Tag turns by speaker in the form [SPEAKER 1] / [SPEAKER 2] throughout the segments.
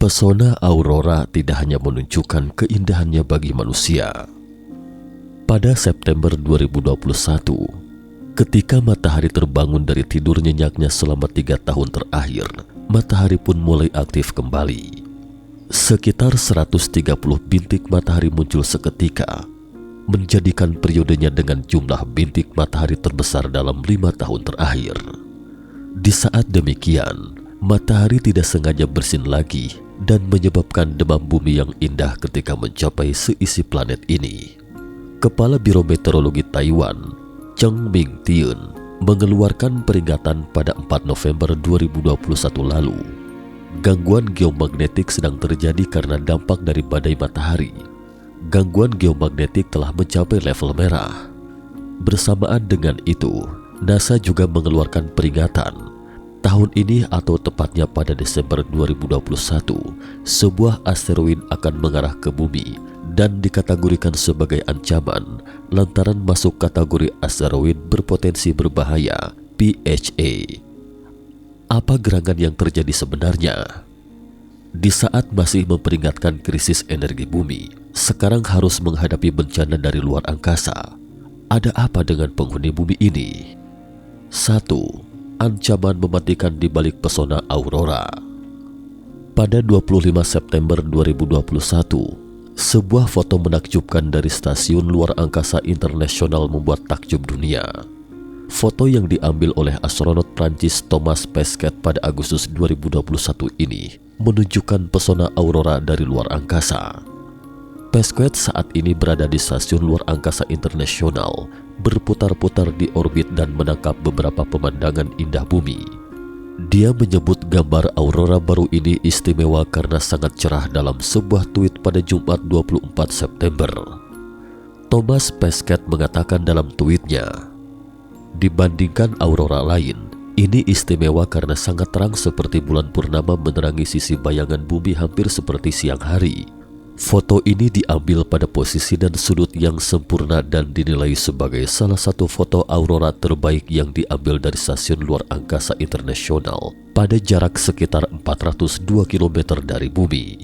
[SPEAKER 1] Pesona aurora tidak hanya menunjukkan keindahannya bagi manusia. Pada September 2021, ketika matahari terbangun dari tidur nyenyaknya selama 3 tahun terakhir, matahari pun mulai aktif kembali. Sekitar 130 bintik matahari muncul seketika, menjadikan periodenya dengan jumlah bintik matahari terbesar dalam 5 tahun terakhir. Di saat demikian, matahari tidak sengaja bersin lagi dan menyebabkan demam bumi yang indah ketika mencapai seisi planet ini. Kepala Biro Meteorologi Taiwan, Cheng Ming-tian, mengeluarkan peringatan pada 4 November 2021 lalu. Gangguan geomagnetik sedang terjadi karena dampak dari badai matahari. Gangguan geomagnetik telah mencapai level merah. Bersamaan dengan itu, NASA juga mengeluarkan peringatan. Tahun ini atau tepatnya pada Desember 2021, sebuah asteroid akan mengarah ke bumi dan dikategorikan sebagai ancaman lantaran masuk kategori asteroid berpotensi berbahaya PHA. Apa gerangan yang terjadi sebenarnya? Di saat masih memperingatkan krisis energi bumi, sekarang harus menghadapi bencana dari luar angkasa. Ada apa dengan penghuni bumi ini? 1. Ancaman mematikan di balik pesona aurora. Pada 25 September 2021, sebuah foto menakjubkan dari Stasiun Luar Angkasa Internasional membuat takjub dunia. Foto yang diambil oleh astronot Prancis Thomas Pesquet pada Agustus 2021 ini menunjukkan pesona aurora dari luar angkasa. Pesquet saat ini berada di Stasiun Luar Angkasa Internasional, berputar-putar di orbit dan menangkap beberapa pemandangan indah bumi. Dia menyebut gambar aurora baru ini istimewa karena sangat cerah dalam sebuah tweet pada Jumat 24 September. Thomas Pesquet mengatakan dalam tweetnya, "Dibandingkan aurora lain, ini istimewa karena sangat terang seperti bulan purnama menerangi sisi bayangan bumi hampir seperti siang hari. Foto ini diambil pada posisi dan sudut yang sempurna dan dinilai sebagai salah satu foto aurora terbaik yang diambil dari Stasiun Luar Angkasa Internasional pada jarak sekitar 402 km dari bumi.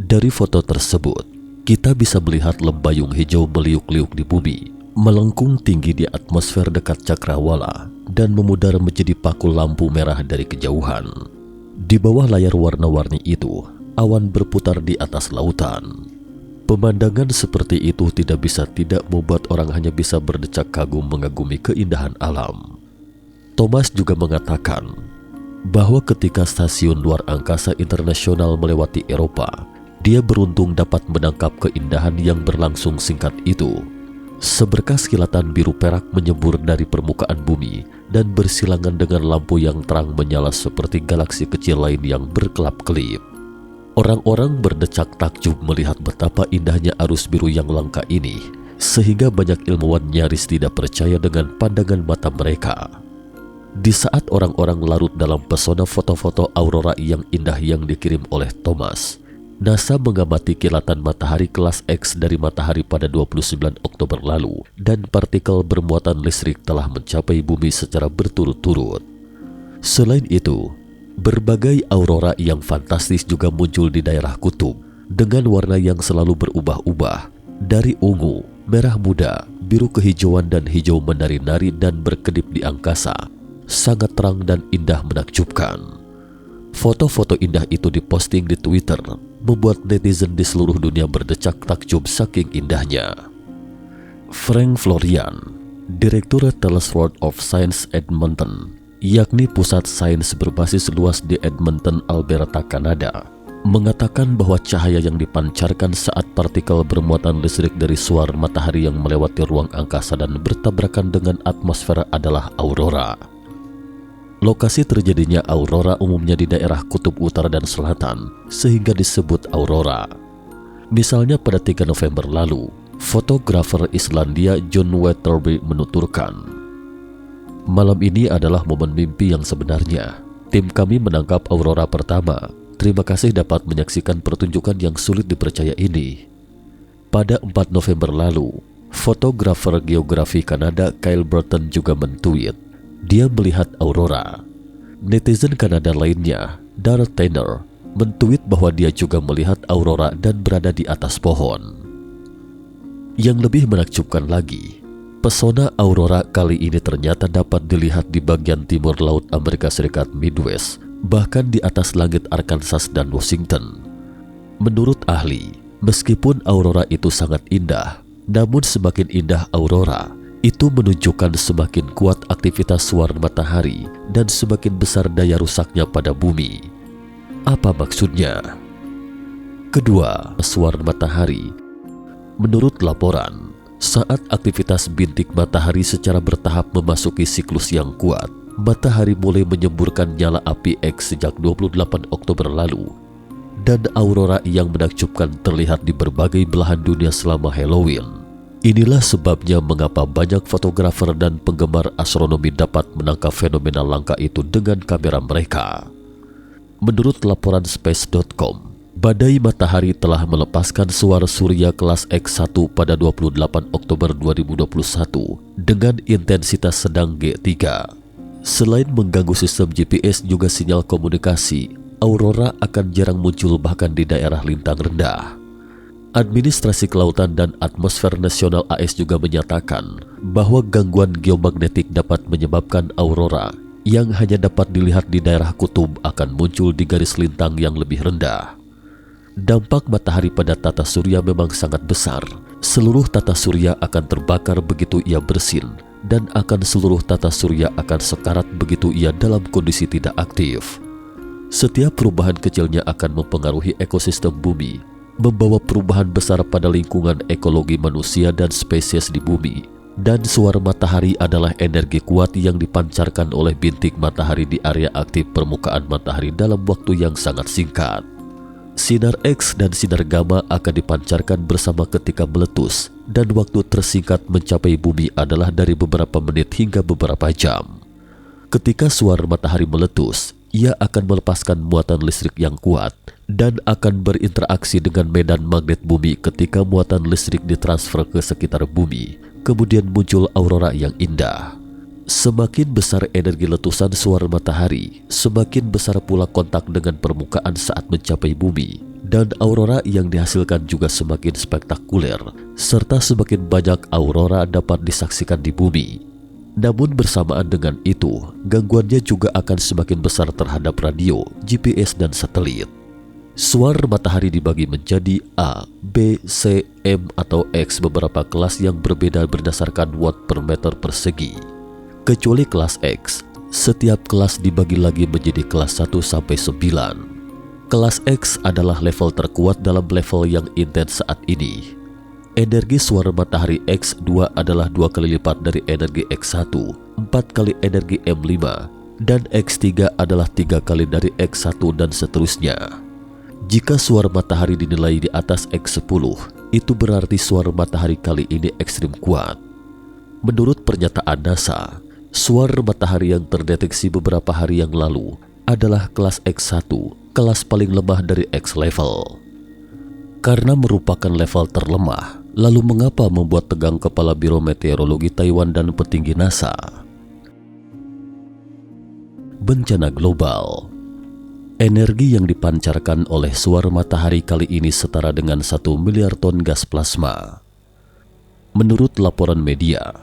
[SPEAKER 1] Dari foto tersebut, kita bisa melihat lembayung hijau meliuk-liuk di bumi, melengkung tinggi di atmosfer dekat cakrawala dan memudar menjadi pakul lampu merah dari kejauhan. Di bawah layar warna-warni itu, awan berputar di atas lautan. Pemandangan seperti itu tidak bisa tidak membuat orang hanya bisa berdecak kagum mengagumi keindahan alam." Thomas juga mengatakan bahwa ketika Stasiun Luar Angkasa Internasional melewati Eropa, dia beruntung dapat menangkap keindahan yang berlangsung singkat itu. Seberkas kilatan biru perak menyembur dari permukaan bumi dan bersilangan dengan lampu yang terang menyala seperti galaksi kecil lain yang berkelap-kelip. Orang-orang berdecak takjub melihat betapa indahnya arus biru yang langka ini, sehingga banyak ilmuwan nyaris tidak percaya dengan pandangan mata mereka. Di saat orang-orang larut dalam pesona foto-foto aurora yang indah yang dikirim oleh Thomas, NASA mengamati kilatan matahari kelas X dari matahari pada 29 Oktober lalu dan partikel bermuatan listrik telah mencapai bumi secara berturut-turut. Selain itu, berbagai aurora yang fantastis juga muncul di daerah kutub dengan warna yang selalu berubah-ubah, dari ungu, merah muda, biru kehijauan dan hijau menari-nari dan berkedip di angkasa, sangat terang dan indah menakjubkan. Foto-foto indah itu diposting di Twitter, membuat netizen di seluruh dunia berdecak takjub saking indahnya. Frank Florian, Direktur Telesworld of Science Edmonton, yakni pusat sains berbasis luas di Edmonton, Alberta, Kanada, mengatakan bahwa cahaya yang dipancarkan saat partikel bermuatan listrik dari suar matahari yang melewati ruang angkasa dan bertabrakan dengan atmosfer adalah aurora. Lokasi terjadinya aurora umumnya di daerah kutub utara dan selatan, sehingga disebut aurora. Misalnya pada 3 November lalu, fotografer Islandia John Weatherby menuturkan, "Malam ini adalah momen mimpi yang sebenarnya. Tim kami menangkap aurora pertama. Terima kasih dapat menyaksikan pertunjukan yang sulit dipercaya ini." Pada 4 November lalu, fotografer geografi Kanada Kyle Burton juga mentweet, dia melihat aurora. Netizen Kanada lainnya, Darrell Tanner, mentweet bahwa dia juga melihat aurora dan berada di atas pohon. Yang lebih menakjubkan lagi, pesona aurora kali ini ternyata dapat dilihat di bagian timur laut Amerika Serikat Midwest, bahkan di atas langit Arkansas dan Washington. Menurut ahli, meskipun aurora itu sangat indah, namun semakin indah aurora, itu menunjukkan semakin kuat aktivitas suar matahari dan semakin besar daya rusaknya pada bumi. Apa maksudnya? Kedua, suar matahari. Menurut laporan, saat aktivitas bintik matahari secara bertahap memasuki siklus yang kuat, matahari mulai menyemburkan nyala api X sejak 28 Oktober lalu, dan aurora yang menakjubkan terlihat di berbagai belahan dunia selama Halloween. Inilah sebabnya mengapa banyak fotografer dan penggemar astronomi dapat menangkap fenomena langka itu dengan kamera mereka. Menurut laporan Space.com, badai matahari telah melepaskan suar surya kelas X1 pada 28 Oktober 2021 dengan intensitas sedang G3. Selain mengganggu sistem GPS juga sinyal komunikasi, aurora akan jarang muncul bahkan di daerah lintang rendah. Administrasi Kelautan dan Atmosfer Nasional AS juga menyatakan bahwa gangguan geomagnetik dapat menyebabkan aurora yang hanya dapat dilihat di daerah kutub akan muncul di garis lintang yang lebih rendah. Dampak matahari pada tata surya memang sangat besar. Seluruh tata surya akan terbakar begitu ia bersin, dan akan seluruh tata surya akan sekarat begitu ia dalam kondisi tidak aktif. Setiap perubahan kecilnya akan mempengaruhi ekosistem bumi, membawa perubahan besar pada lingkungan ekologi manusia dan spesies di bumi. Dan suar matahari adalah energi kuat yang dipancarkan oleh bintik matahari di area aktif permukaan matahari dalam waktu yang sangat singkat. Sinar X dan sinar gamma akan dipancarkan bersama ketika meletus, dan waktu tersingkat mencapai bumi adalah dari beberapa menit hingga beberapa jam. Ketika suar matahari meletus, ia akan melepaskan muatan listrik yang kuat dan akan berinteraksi dengan medan magnet bumi. Ketika muatan listrik ditransfer ke sekitar bumi, kemudian muncul aurora yang indah. Semakin besar energi letusan suar matahari, semakin besar pula kontak dengan permukaan saat mencapai bumi, dan aurora yang dihasilkan juga semakin spektakuler, serta semakin banyak aurora dapat disaksikan di bumi. Namun bersamaan dengan itu, gangguannya juga akan semakin besar terhadap radio, GPS, dan satelit. Suar matahari dibagi menjadi A, B, C, M, atau X beberapa kelas yang berbeda berdasarkan watt per meter persegi. Kecuali kelas X, setiap kelas dibagi lagi menjadi kelas 1 sampai 9. Kelas X adalah level terkuat dalam level yang intens saat ini. Energi suar matahari X2 adalah 2 kali lipat dari energi X1, 4 kali energi M5, dan X3 adalah 3 kali dari X1 dan seterusnya. Jika suar matahari dinilai di atas X10, itu berarti suar matahari kali ini ekstrim kuat. Menurut pernyataan NASA, suar matahari yang terdeteksi beberapa hari yang lalu adalah kelas X1, kelas paling lemah dari X level. Karena merupakan level terlemah, lalu mengapa membuat tegang kepala Biro Meteorologi Taiwan dan petinggi NASA? Bencana global. Energi yang dipancarkan oleh suar matahari kali ini setara dengan 1 miliar ton gas plasma. Menurut laporan media,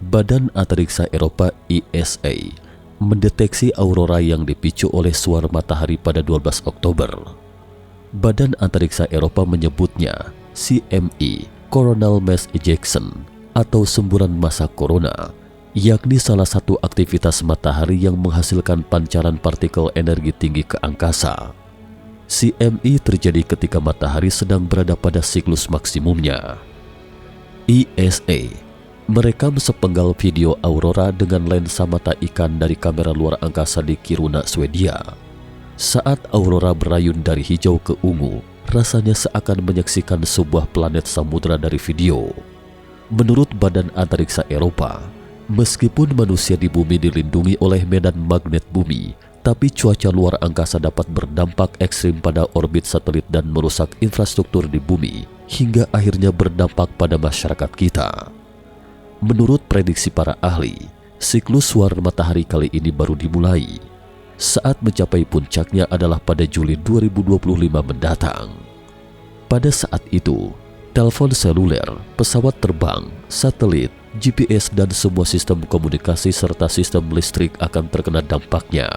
[SPEAKER 1] Badan Antariksa Eropa ESA mendeteksi aurora yang dipicu oleh suar matahari pada 12 Oktober. Badan Antariksa Eropa menyebutnya CME, Coronal Mass Ejection, atau semburan massa corona, yakni salah satu aktivitas matahari yang menghasilkan pancaran partikel energi tinggi ke angkasa. CME terjadi ketika matahari sedang berada pada siklus maksimumnya. ESA merekam sepenggal video aurora dengan lensa mata ikan dari kamera luar angkasa di Kiruna, Swedia. Saat aurora berayun dari hijau ke ungu, rasanya seakan menyaksikan sebuah planet samudra dari video. Menurut Badan Antariksa Eropa, meskipun manusia di bumi dilindungi oleh medan magnet bumi, tapi cuaca luar angkasa dapat berdampak ekstrim pada orbit satelit dan merusak infrastruktur di bumi, hingga akhirnya berdampak pada masyarakat kita. Menurut prediksi para ahli, siklus suar matahari kali ini baru dimulai. saat mencapai puncaknya adalah pada Juli 2025 mendatang. Pada saat itu, telepon seluler, pesawat terbang, satelit, GPS dan semua sistem komunikasi serta sistem listrik akan terkena dampaknya.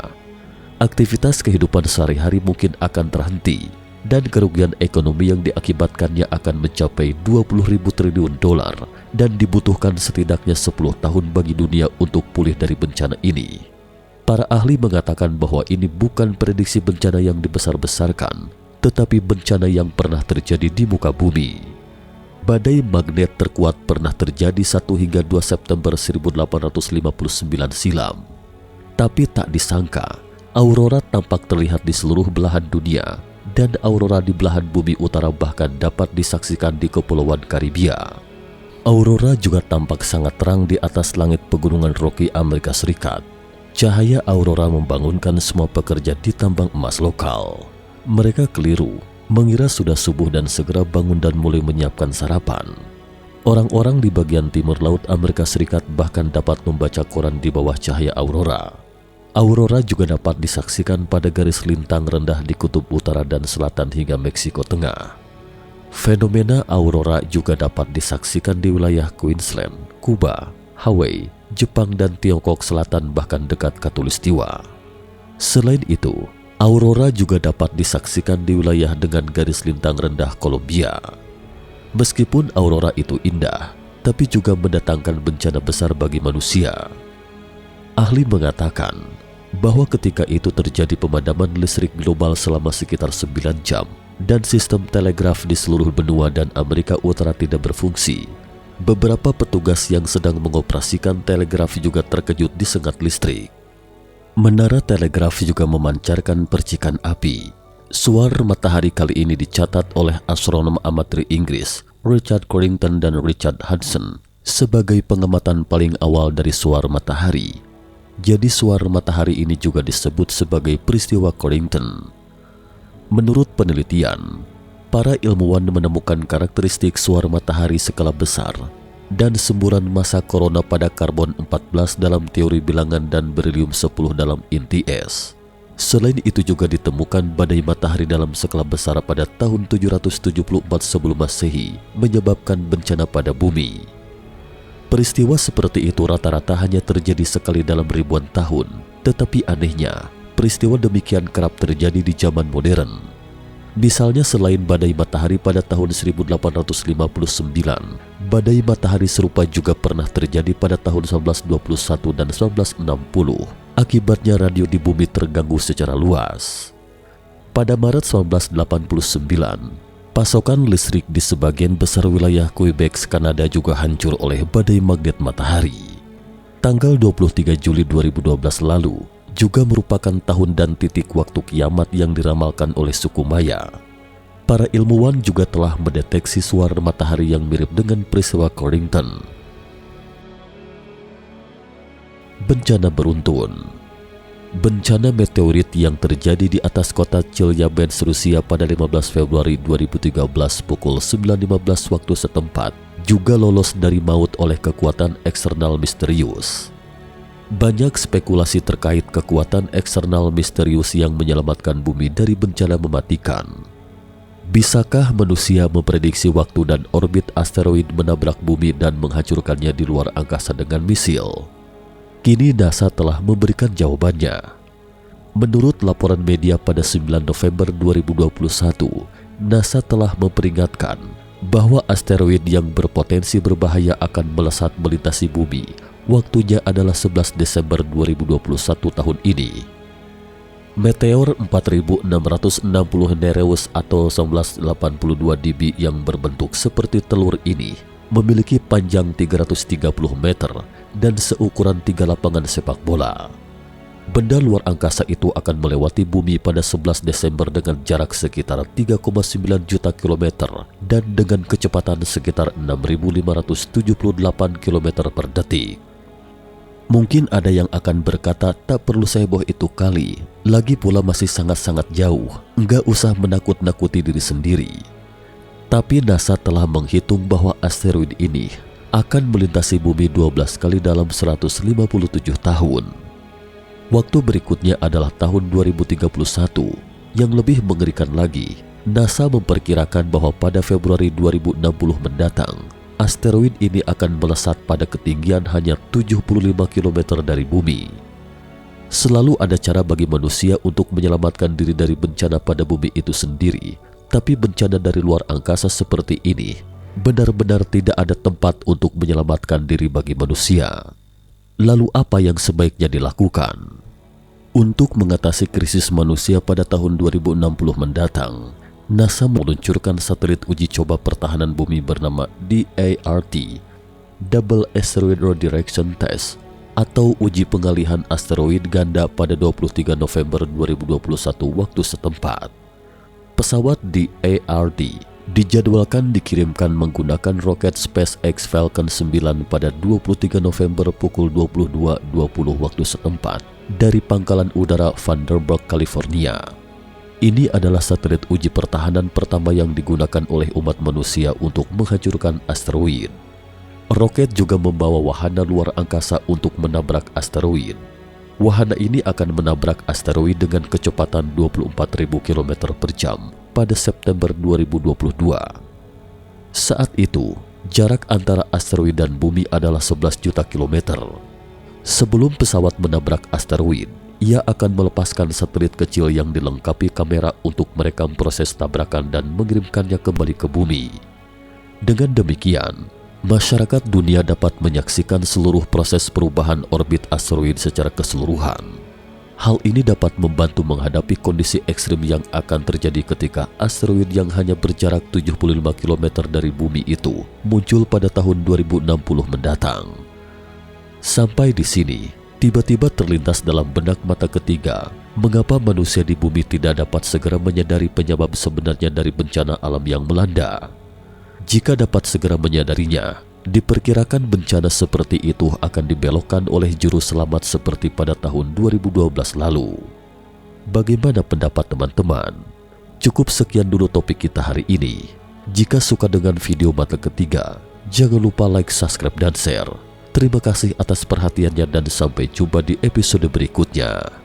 [SPEAKER 1] Aktivitas kehidupan sehari-hari mungkin akan terhenti dan kerugian ekonomi yang diakibatkannya akan mencapai 20.000 triliun dolar dan dibutuhkan setidaknya 10 tahun bagi dunia untuk pulih dari bencana ini. Para ahli mengatakan bahwa ini bukan prediksi bencana yang dibesar-besarkan, tetapi bencana yang pernah terjadi di muka bumi. Badai magnet terkuat pernah terjadi 1 hingga 2 September 1859 silam. Tapi tak disangka, aurora tampak terlihat di seluruh belahan dunia dan aurora di belahan bumi utara bahkan dapat disaksikan di Kepulauan Karibia. Aurora juga tampak sangat terang di atas langit pegunungan Rocky Amerika Serikat. Cahaya aurora membangunkan semua pekerja di tambang emas lokal. Mereka keliru, mengira sudah subuh dan segera bangun dan mulai menyiapkan sarapan. Orang-orang di bagian timur laut Amerika Serikat bahkan dapat membaca koran di bawah cahaya aurora. Aurora juga dapat disaksikan pada garis lintang rendah di kutub utara dan selatan hingga Meksiko Tengah. Fenomena aurora juga dapat disaksikan di wilayah Queensland, Kuba, Hawaii, Jepang dan Tiongkok Selatan bahkan dekat Khatulistiwa. Selain itu, aurora juga dapat disaksikan di wilayah dengan garis lintang rendah Kolombia. Meskipun aurora itu indah, tapi juga mendatangkan bencana besar bagi manusia. Ahli mengatakan bahwa ketika itu terjadi pemadaman listrik global selama sekitar 9 jam dan sistem telegraf di seluruh benua dan Amerika Utara tidak berfungsi. Beberapa petugas yang sedang mengoperasikan telegraf juga terkejut disengat listrik. Menara telegraf juga memancarkan percikan api. Suar matahari kali ini dicatat oleh astronom amatir Inggris Richard Carrington dan Richard Hudson sebagai pengamatan paling awal dari suar matahari. Jadi suar matahari ini juga disebut sebagai peristiwa Carrington. Menurut penelitian, para ilmuwan menemukan karakteristik suar matahari skala besar dan semburan massa korona pada karbon 14 dalam teori bilangan dan berilium 10 dalam inti es. Selain itu juga ditemukan badai matahari dalam skala besar pada tahun 774 sebelum Masehi menyebabkan bencana pada bumi. Peristiwa seperti itu rata-rata hanya terjadi sekali dalam ribuan tahun, tetapi anehnya, peristiwa demikian kerap terjadi di zaman modern. Misalnya selain badai matahari pada tahun 1859, badai matahari serupa juga pernah terjadi pada tahun 1921 dan 1960. Akibatnya radio di bumi terganggu secara luas. Pada Maret 1989, pasokan listrik di sebagian besar wilayah Quebec, Kanada juga hancur oleh badai magnet matahari. Tanggal 23 Juli 2012 lalu juga merupakan tahun dan titik waktu kiamat yang diramalkan oleh suku Maya. Para ilmuwan juga telah mendeteksi suar matahari yang mirip dengan peristiwa Carrington. Bencana beruntun. Bencana meteorit yang terjadi di atas kota Chelyabinsk, Rusia pada 15 Februari 2013 pukul 9.15 waktu setempat juga lolos dari maut oleh kekuatan eksternal misterius. Banyak spekulasi terkait kekuatan eksternal misterius yang menyelamatkan bumi dari bencana mematikan. Bisakah manusia memprediksi waktu dan orbit asteroid menabrak bumi dan menghancurkannya di luar angkasa dengan misil? Kini NASA telah memberikan jawabannya. Menurut laporan media pada 9 November 2021, NASA telah memperingatkan bahwa asteroid yang berpotensi berbahaya akan melesat melintasi bumi. Waktunya adalah 11 Desember 2021 tahun ini. Meteor 4660 Nereus atau 1982 dB yang berbentuk seperti telur ini memiliki panjang 330 meter dan seukuran 3 lapangan sepak bola. Benda luar angkasa itu akan melewati bumi pada 11 Desember dengan jarak sekitar 3,9 juta kilometer dan dengan kecepatan sekitar 6.578 km per detik. Mungkin ada yang akan berkata tak perlu seheboh itu kali, lagi pula masih sangat-sangat jauh, enggak usah menakut-nakuti diri sendiri. Tapi NASA telah menghitung bahwa asteroid ini akan melintasi bumi 12 kali dalam 157 tahun. Waktu berikutnya adalah tahun 2031. Yang lebih mengerikan lagi, NASA memperkirakan bahwa pada Februari 2060 mendatang, asteroid ini akan melesat pada ketinggian hanya 75 km dari bumi. Selalu ada cara bagi manusia untuk menyelamatkan diri dari bencana pada bumi itu sendiri, tapi bencana dari luar angkasa seperti ini benar-benar tidak ada tempat untuk menyelamatkan diri bagi manusia. Lalu apa yang sebaiknya dilakukan? Untuk mengatasi krisis manusia pada tahun 2060 mendatang, NASA meluncurkan satelit uji coba pertahanan bumi bernama DART, Double Asteroid Redirection Test, atau uji pengalihan asteroid ganda pada 23 November 2021 waktu setempat. Pesawat DART dijadwalkan dikirimkan menggunakan roket SpaceX Falcon 9 pada 23 November pukul 22.20 waktu setempat dari pangkalan udara Vandenberg, California. Ini adalah satelit uji pertahanan pertama yang digunakan oleh umat manusia untuk menghancurkan asteroid. Roket juga membawa wahana luar angkasa untuk menabrak asteroid. Wahana ini akan menabrak asteroid dengan kecepatan 24.000 km per jam pada September 2022. Saat itu, jarak antara asteroid dan bumi adalah 11 juta kilometer. Sebelum pesawat menabrak asteroid, ia akan melepaskan satelit kecil yang dilengkapi kamera untuk merekam proses tabrakan dan mengirimkannya kembali ke bumi. Dengan demikian, masyarakat dunia dapat menyaksikan seluruh proses perubahan orbit asteroid secara keseluruhan. Hal ini dapat membantu menghadapi kondisi ekstrim yang akan terjadi ketika asteroid yang hanya berjarak 75 km dari bumi itu muncul pada tahun 2060 mendatang. Sampai di sini, tiba-tiba terlintas dalam benak mata ketiga, mengapa manusia di bumi tidak dapat segera menyadari penyebab sebenarnya dari bencana alam yang melanda. Jika dapat segera menyadarinya, diperkirakan bencana seperti itu akan dibelokkan oleh juru selamat seperti pada tahun 2012 lalu. Bagaimana pendapat teman-teman? Cukup sekian dulu topik kita hari ini. Jika suka dengan video mata ketiga, jangan lupa like, subscribe, dan share. Terima kasih atas perhatiannya dan sampai jumpa di episode berikutnya.